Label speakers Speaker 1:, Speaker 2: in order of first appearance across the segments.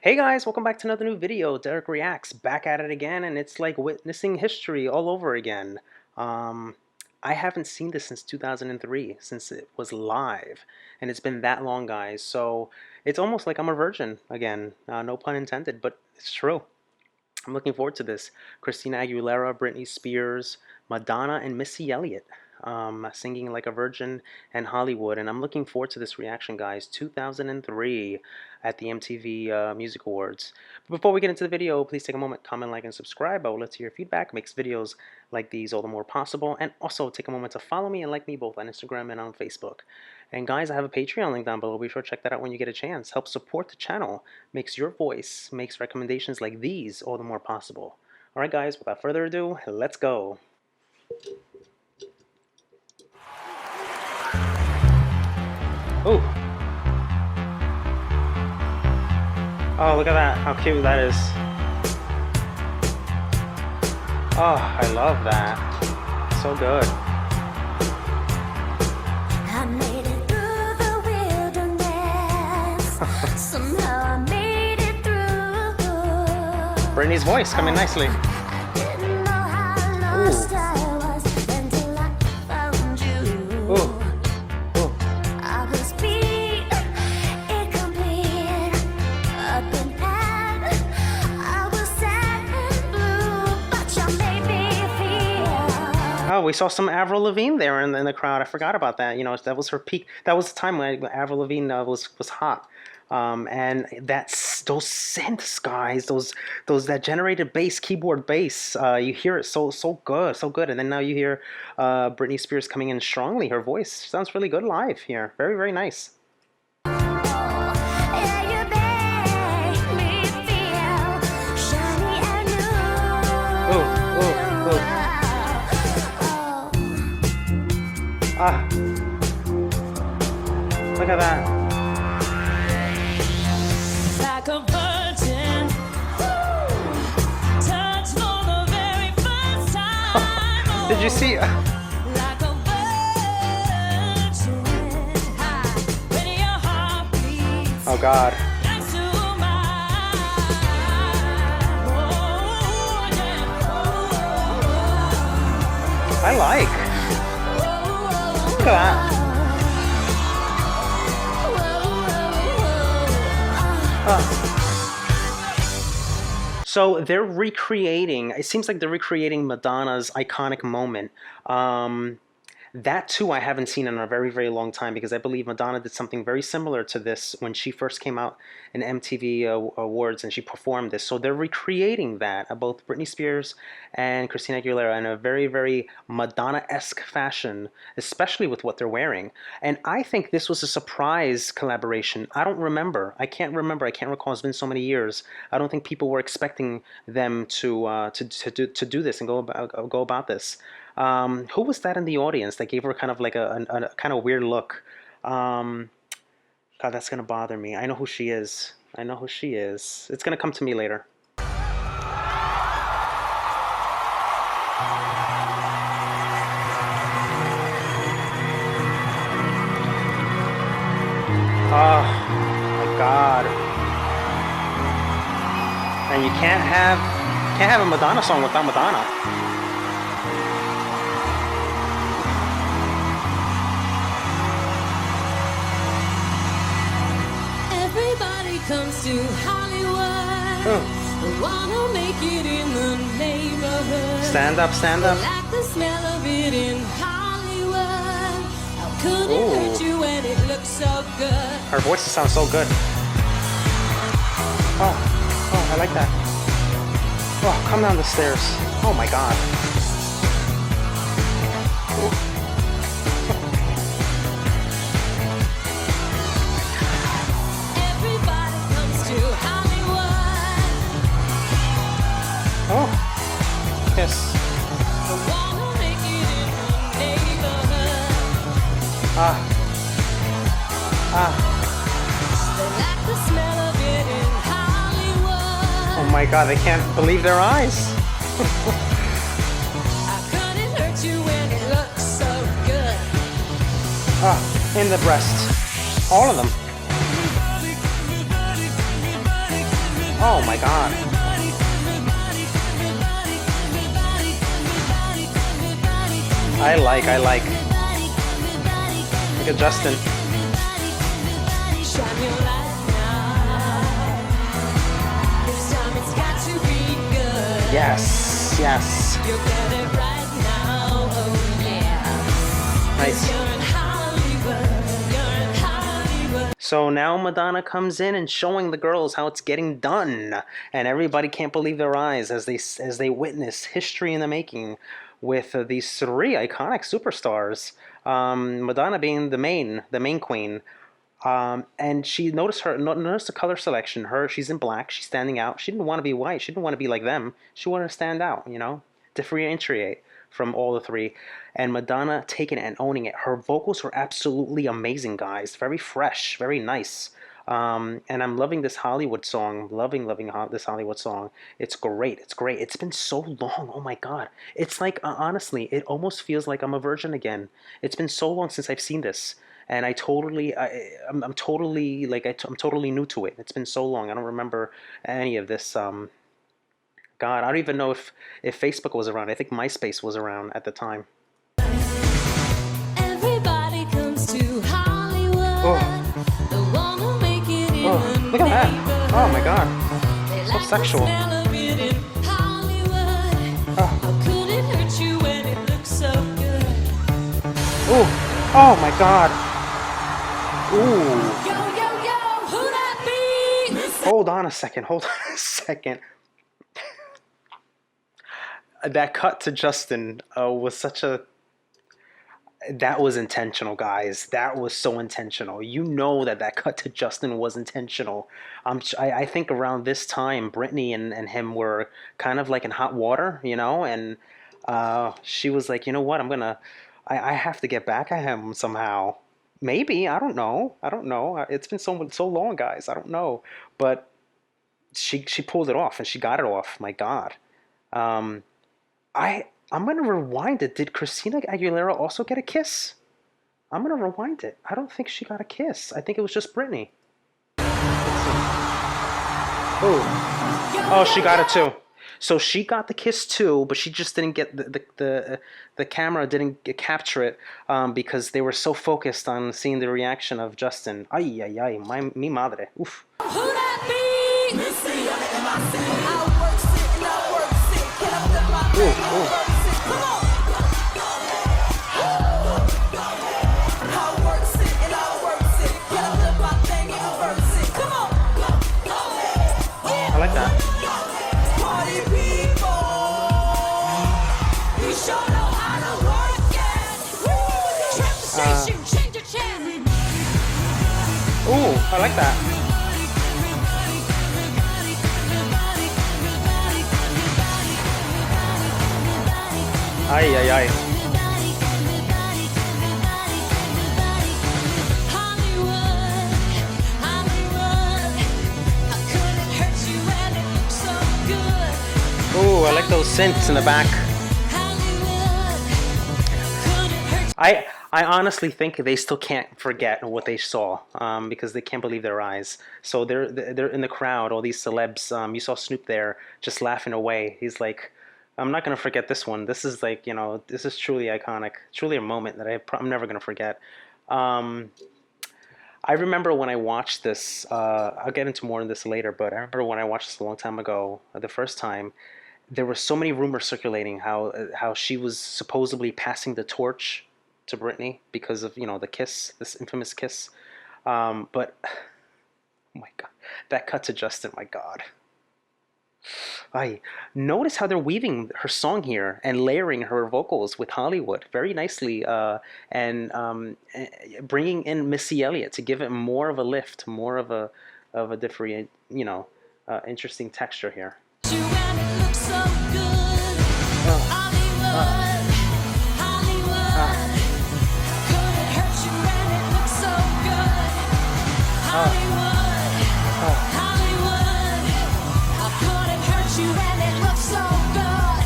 Speaker 1: Hey guys, welcome back to another new video. Dereck Reacts, back at it again, and it's like witnessing history all over again. Um, I haven't seen this since 2003, since it was live, and it's been that long, guys. So it's almost like I'm a virgin again. No pun intended, but it's true. I'm looking forward to this. Christina Aguilera, Britney Spears, Madonna, and Missy Elliot singing like a virgin and Hollywood. And I'm looking forward to this reaction, guys. 2003 at the MTV Music Awards. But before we get into the video, please take a moment, comment, like, and subscribe. I would love to hear your feedback. Makes videos like these all the more possible. And also take a moment to follow me and like me both on Instagram and on Facebook. And guys, I have a Patreon link down below. Be sure to check that out when you get a chance. Help support the channel. Makes your voice, makes recommendations like these all the more possible. All right, guys, without further ado, let's go. Ooh. Oh, look at that. How cute that is. Oh, I love that. So good.
Speaker 2: I made it through the wilderness. Somehow I made it through.
Speaker 1: Britney's voice coming nicely.
Speaker 2: I didn't know how lost I was until I found you.
Speaker 1: Ooh. Ooh.
Speaker 2: I was beat, incomplete, up and out. I was sad and blue, but you made me feel.
Speaker 1: Oh, we saw some Avril Lavigne there in the crowd. I forgot about that. You know, that was her peak. That was the time when Avril Lavigne was hot. And those synths, guys, that generated bass, keyboard bass, you hear it so good. And then now you hear Britney Spears coming in strongly. Her voice sounds really good live here. Very, very nice.
Speaker 2: Yeah, you made me feel shiny and new.
Speaker 1: Ooh, ooh, ooh. Ah, look at that.
Speaker 3: Like a virgin, touch for the very first time.
Speaker 1: Did you see?
Speaker 3: Like a virgin, when your heart beats
Speaker 1: Oh God.
Speaker 3: next to mine. Oh, yeah.
Speaker 1: I like. Look at that. So they're recreating, it seems like they're recreating Madonna's iconic moment. That too I haven't seen in a very, very long time, because I believe Madonna did something very similar to this when she first came out in MTV Awards and she performed this. So they're recreating that, both Britney Spears and Christina Aguilera, in a very, very Madonna-esque fashion, especially with what they're wearing. And I think this was a surprise collaboration. I don't remember. I can't remember. I can't recall. It's been so many years. I don't think people were expecting them to do this and go about this. Who was that in the audience that gave her kind of like a kind of weird look? God, that's gonna bother me. I know who she is. I know who she is. It's gonna come to me later. Oh my God! And you can't have a Madonna song without Madonna.
Speaker 3: Everybody comes to Hollywood. Wanna make it in the neighborhood.
Speaker 1: Stand up, stand up.
Speaker 3: Like the smell of it in Hollywood. How could it hurt you when it looks so good?
Speaker 1: Her voice sounds so good. Oh, I like that. Oh, come down the stairs. Oh my God.
Speaker 3: Everybody comes to Hollywood.
Speaker 1: Oh, yes.
Speaker 3: Wanna make it in the neighborhood. They like the smell of it in Hollywood.
Speaker 1: Oh my God, they can't believe their eyes.
Speaker 3: How could it hurt you when it looks so good?
Speaker 1: In the breast. All of them. Oh my God. I like. Look at Justin.
Speaker 3: Shine your light now. This time it's got to be good.
Speaker 1: Yes, yes.
Speaker 3: You'll get it right now. Oh yeah.
Speaker 1: Nice.
Speaker 3: You're in Hollywood. You're in Hollywood.
Speaker 1: So now Madonna comes in and showing the girls how it's getting done, and everybody can't believe their eyes as they witness history in the making with these three iconic superstars. Madonna being the main queen. And she noticed the color selection. She's in black. She's standing out. She didn't want to be white. She didn't want to be like them. She wanted to stand out. Differentiate from all the three. And Madonna taking it and owning it. Her vocals were absolutely amazing, guys. Very fresh, very nice. And I'm loving this Hollywood song. Loving this Hollywood song. It's great. It's great. It's been so long. Oh my God. It's like, honestly, it almost feels like I'm a virgin again. It's been so long since I've seen this. And I'm totally new to it. It's been so long. I don't remember any of this. God, I don't even know if Facebook was around. I think MySpace was around at the time.
Speaker 3: Everybody comes to Hollywood.
Speaker 1: Oh,
Speaker 3: They wanna make it in
Speaker 1: oh, look at that. Oh my God.
Speaker 3: They
Speaker 1: So
Speaker 3: like the
Speaker 1: sexual.
Speaker 3: smell of it in Hollywood.
Speaker 1: Oh.
Speaker 3: How could it hurt you when it looks so good?
Speaker 1: Oh my God. Ooh.
Speaker 3: Yo, yo, yo, who that be?
Speaker 1: Hold on a second. That cut to Justin was that was intentional, guys. That was so intentional. You know that cut to Justin was intentional. I think around this time, Britney and him were kind of like in hot water, and she was like, you know what, I have to get back at him somehow. Maybe, I don't know. It's been so long, guys. I don't know, but she pulled it off and she got it off. My God. I'm gonna rewind it. Did Christina Aguilera also get a kiss? I'm gonna rewind it. I don't think she got a kiss. I think it was just Britney. Oh, she got it too. So she got the kiss too, but she just didn't get the camera didn't capture it because they were so focused on seeing the reaction of Justin. Ay, ay, ay, mi madre. Oof.
Speaker 3: Who that be? Missy Elliot in my city. I work sick and I work sick. Get up in my
Speaker 1: Ooh,
Speaker 3: thing.
Speaker 1: ooh.
Speaker 3: Come on. I work sick and I work sick. Get up in my thing and work sick. Come on.
Speaker 1: I like that.
Speaker 3: Party people. We sure know how to work it. Trap the station, change the channel.
Speaker 1: Ooh, I like that. Ay, ay, ay.
Speaker 3: Hollywood, Hollywood, how could it hurt you when it looks so good?
Speaker 1: Ooh, I like those synths in the back.
Speaker 3: Hollywood, could it hurt
Speaker 1: I honestly think they still can't forget what they saw because they can't believe their eyes. So they're in the crowd, all these celebs. You saw Snoop there just laughing away. He's like, I'm not gonna forget this one. This is like, this is truly iconic. Truly a moment that I'm never gonna forget. I remember when I watched this. I'll get into more of this later, but I remember when I watched this a long time ago, the first time. There were so many rumors circulating how she was supposedly passing the torch to Britney because of the kiss, this infamous kiss. But oh my God, that cut to Justin, my God. I notice how they're weaving her song here and layering her vocals with Hollywood very nicely, and bringing in Missy Elliot to give it more of a lift, more of a different, interesting texture here.
Speaker 3: you when it looks so good? Hollywood, Hollywood, could it hurt you when it looks so good? Hollywood, Hollywood, how could it hurt you when it looks so good?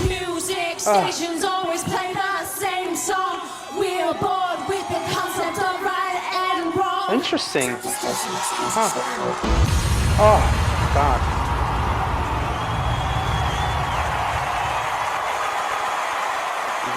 Speaker 3: Music stations always play the same song. We're bored with the concept of right and wrong.
Speaker 1: Interesting. Oh. God.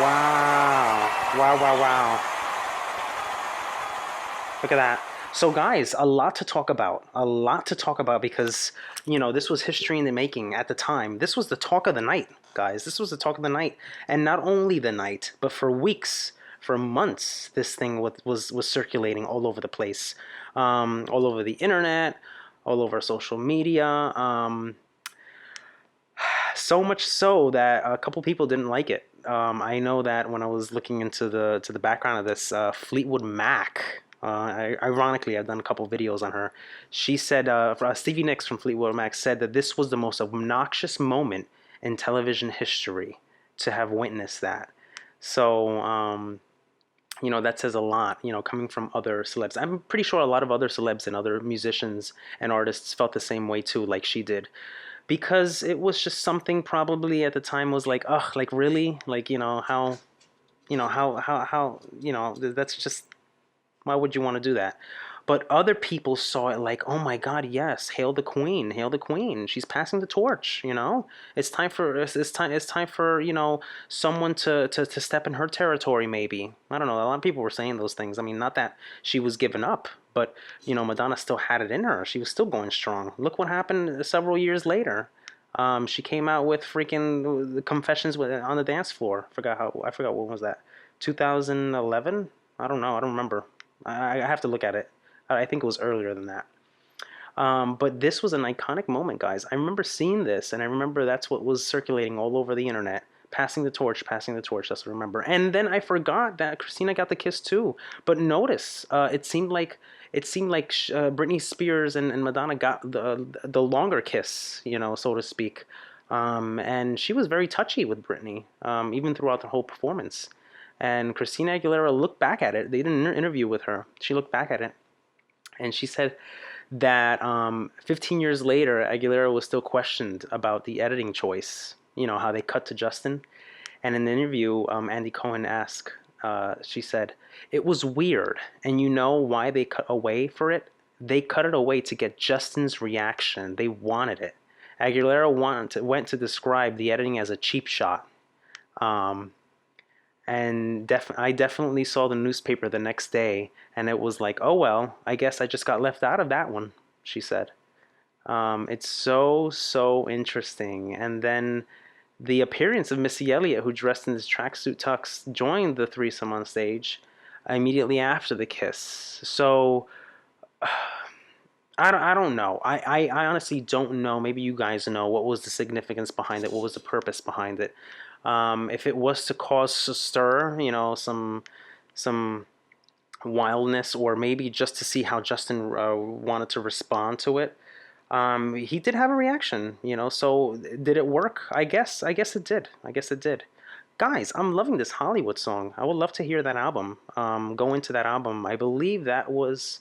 Speaker 1: Wow. Wow, wow, wow. Look at that. So, guys, a lot to talk about. A lot to talk about because, this was history in the making at the time. This was the talk of the night, guys. This was the talk of the night. And not only the night, but for weeks, for months, this thing was circulating all over the place, all over the internet, all over social media. So much so that a couple people didn't like it. I know that when I was looking into the background of this, Fleetwood Mac. Ironically, I've done a couple videos on her. She said, Stevie Nicks from Fleetwood Mac said that this was the most obnoxious moment in television history to have witnessed that. So, that says a lot, coming from other celebs. I'm pretty sure a lot of other celebs and other musicians and artists felt the same way too, like she did. Because it was just something probably at the time was like, ugh, like really? Like, that's just, why would you want to do that? But other people saw it like, oh my God, yes, hail the queen, hail the queen. She's passing the torch. It's time for someone to step in her territory. Maybe, I don't know. A lot of people were saying those things. I mean, not that she was giving up, but Madonna still had it in her. She was still going strong. Look what happened several years later. She came out with freaking the Confessions on the dance floor. I forgot what was that. 2011? I don't know. I don't remember. I have to look at it. I think it was earlier than that. But this was an iconic moment, guys. I remember seeing this, and I remember that's what was circulating all over the internet. Passing the torch, passing the torch. That's what I remember. And then I forgot that Christina got the kiss too. But notice, it seemed like Britney Spears and Madonna got the longer kiss, so to speak. And she was very touchy with Britney, even throughout the whole performance. And Christina Aguilera looked back at it. They did an interview with her. She looked back at it, and she said that 15 years later, Aguilera was still questioned about the editing choice. How they cut to Justin. And in the interview, Andy Cohen asked, she said, it was weird. And you know why they cut away for it? They cut it away to get Justin's reaction. They wanted it. Aguilera went to describe the editing as a cheap shot. And I definitely saw the newspaper the next day, and it was like, oh well, I guess I just got left out of that one, she said. It's so interesting. And then the appearance of Missy Elliot, who dressed in this tracksuit tux, joined the threesome on stage immediately after the kiss. So I don't know. I honestly don't know. Maybe you guys know what was the significance behind it. What was the purpose behind it? If it was to cause a stir, some wildness, or maybe just to see how Justin wanted to respond to it. He did have a reaction, so did it work? I guess it did. Guys, I'm loving this Hollywood song. I would love to hear that album. Go into that album. I believe that was,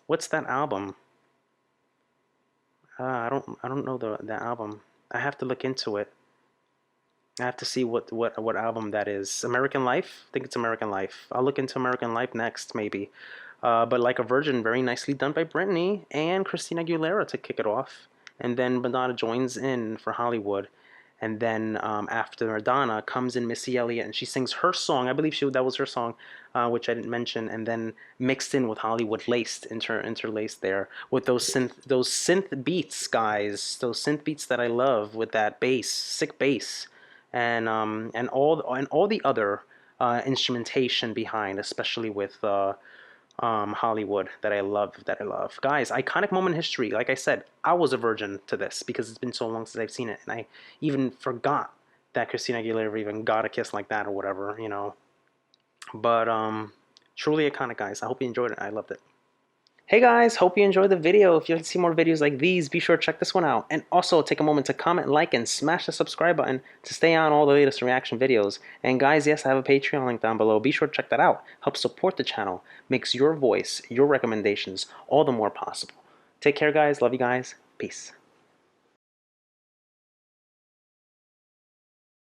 Speaker 1: what's that album? I don't know the album. I have to look into it. I have to see what album that is. American Life? I think it's American Life. I'll look into American Life next, maybe. But Like a Virgin, very nicely done by Britney and Christina Aguilera to kick it off. And then Madonna joins in for Hollywood. And then after Madonna comes in Missy Elliot, and she sings her song. I believe that was her song, which I didn't mention. And then mixed in with Hollywood laced, interlaced there with those synth beats, guys. Those synth beats that I love with that bass, sick bass, and all the other instrumentation behind, especially with Hollywood that I love. Guys, iconic moment in history. Like I said, I was a virgin to this because it's been so long since I've seen it, and I even forgot that Christina Aguilera even got a kiss like that or whatever, But truly iconic, guys. I hope you enjoyed it. I loved it. Hey guys, hope you enjoyed the video. If you like to see more videos like these, be sure to check this one out. And also take a moment to comment, like, and smash the subscribe button to stay on all the latest reaction videos. And guys, yes, I have a Patreon link down below. Be sure to check that out. Help support the channel. Makes your voice, your recommendations, all the more possible. Take care, guys. Love you guys. Peace.